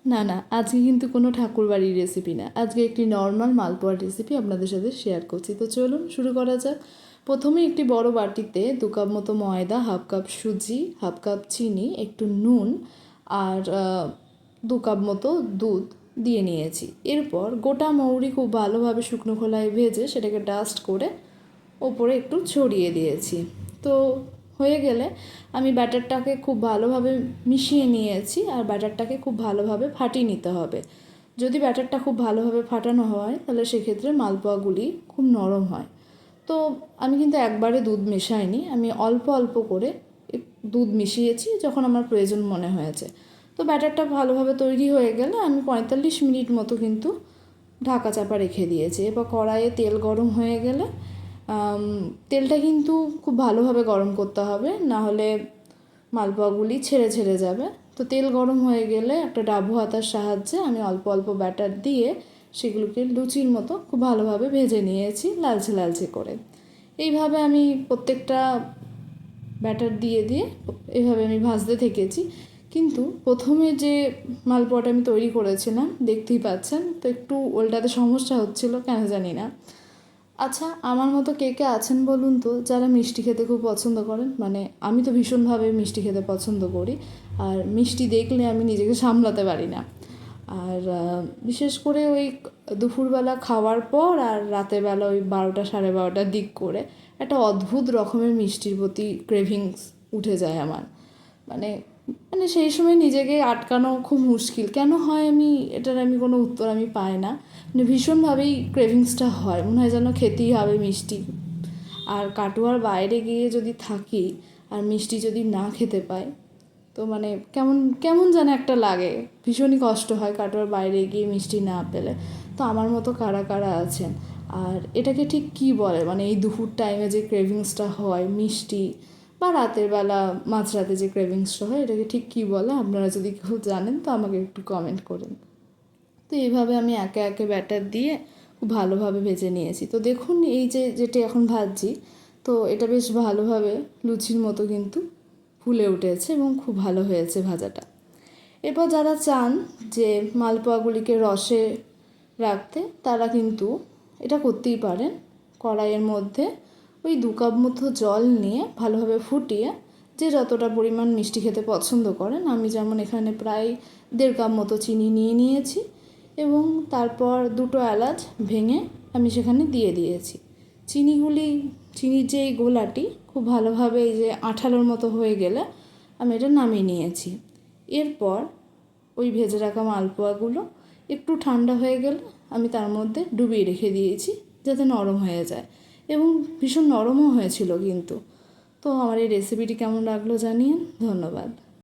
না না, আজকে কিন্তু কোনো ঠাকুরবাড়ির রেসিপি না, আজকে একটি নর্মাল মালপোয়ার রেসিপি আপনাদের সাথে শেয়ার করছি। তো চলুন শুরু করা যাক। প্রথমে একটি বড় বাটিতে 2 কাপ মতো ময়দা, 1/2 কাপ সুজি, 1/2 কাপ চিনি, একটু নুন আর 2 কাপ মতো দুধ দিয়ে নিয়েছি। এরপর গোটা মৌরি খুব ভালোভাবে শুকনো খোলায় ভেজে সেটাকে ডাস্ট করে ওপরে একটু ছড়িয়ে দিয়েছি। তো হয়ে গেলে আমি ব্যাটারটাকে খুব ভালোভাবে মিশিয়ে নিয়েছি, আর ব্যাটারটাকে খুব ভালোভাবে ফাটিয়ে নিতে হবে। যদি ব্যাটারটা খুব ভালোভাবে ফাটানো হয় তাহলে সেক্ষেত্রে মালপোয়াগুলি খুব নরম হয়। তো আমি কিন্তু একবারে দুধ মেশাইনি, আমি অল্প অল্প করে দুধ মিশিয়েছি যখন আমার প্রয়োজন মনে হয়েছে। তো ব্যাটারটা ভালোভাবে তৈরি হয়ে গেলে আমি 45 মিনিট মতো কিন্তু ঢাকা চাপা রেখে দিয়েছি। এরপর কড়াইয়ে তেল গরম হয়ে গেলে তেলটা কিন্তু খুব ভালোভাবে গরম করতে হবে, না হলে মালপোয়াগুলি ছেড়ে ছেড়ে যাবে। তো তেল গরম হয়ে গেলে একটা ডাবু হাতার সাহায্যে আমি অল্প অল্প ব্যাটার দিয়ে সেগুলোকে লুচির মতো খুব ভালোভাবে ভেজে নিয়েছি, লালচে লালচে করে। এইভাবে আমি প্রত্যেকটা ব্যাটার দিয়ে দিয়ে এইভাবে আমি ভাজতে থেকেছি। কিন্তু প্রথমে যে মালপোয়াটা আমি তৈরি করেছিলাম দেখতেই পাচ্ছেন, তো একটু ওলটাতে সমস্যা হচ্ছিল, কেন জানি না। আচ্ছা, আমার মতো কে কে আছেন বলুন তো যারা মিষ্টি খেতে খুব পছন্দ করেন? মানে আমি তো ভীষণভাবে মিষ্টি খেতে পছন্দ করি, আর মিষ্টি দেখলে আমি নিজেকে সামলাতে পারি না। আর বিশেষ করে ওই দুপুরবেলা খাওয়ার পর আর রাতের বেলা ওই 12টা 12:30টার দিক করে একটা অদ্ভুত রকমের মিষ্টির প্রতি ক্রেভিংস উঠে যায় আমার। মানে মানে সেই সময় নিজেকে আটকানো খুব মুশকিল, কেন হয় এটার কোনো উত্তর আমি পাই না। মানে ভীষণভাবেই ক্রেভিংসটা হয়, মনে হয় যেন খেতেই হবে মিষ্টি। আর কাটোয়ার বাইরে গিয়ে যদি থাকি আর মিষ্টি যদি না খেতে পাই, তো মানে কেমন কেমন যেন একটা লাগে, ভীষণই কষ্ট হয় কাটোয়ার বাইরে গিয়ে মিষ্টি না পেলে। তো আমার মতো কারা কারা আছেন? আর এটাকে ঠিক কী বলে, মানে এই দুপুর টাইমে যে ক্রেভিংসটা হয় মিষ্টি, বা রাতের বেলা মাঝরাতে যে ক্রেভিংসটা হয়, এটাকে ঠিক কী বলে? আপনারা যদি কেউ জানেন তো আমাকে একটু কমেন্ট করুন। তো এইভাবে আমি একে একে ব্যাটার দিয়ে খুব ভালোভাবে ভেজে নিয়েছি। তো দেখুন এই যে যেটা এখন ভাজছি, তো এটা বেশ ভালোভাবে লুচির মতো কিন্তু ফুলে উঠেছে এবং খুব ভালো হয়েছে ভাজাটা। এরপর যারা চান যে মালপোয়াগুলিকে রসে রাখতে, তারা কিন্তু এটা করতেই পারেন। কড়াইয়ের মধ্যে ওই 2 কাপ মতো জল নিয়ে ভালোভাবে ফুটিয়ে, যে যতটা পরিমাণ মিষ্টি খেতে পছন্দ করেন, আমি যেমন এখানে প্রায় 1.5 কাপ মতো চিনি নিয়ে নিয়েছি, এবং তারপর 2টো এলাচ ভেঙে আমি সেখানে দিয়ে দিয়েছি। চিনির যে এই গোলাটি খুব ভালোভাবে এই যে আঠালোর মতো হয়ে গেলে আমি এটা নামিয়ে নিয়েছি। এরপর ওই ভেজে রাখা মালপোয়াগুলো একটু ঠান্ডা হয়ে গেলে আমি তার মধ্যে ডুবিয়ে রেখে দিয়েছি, যাতে নরম হয়ে যায়, এবং ভীষণ নরমও হয়েছিল কিন্তু। তো আমার এই রেসিপিটি কেমন লাগলো জানিয়ে ধন্যবাদ।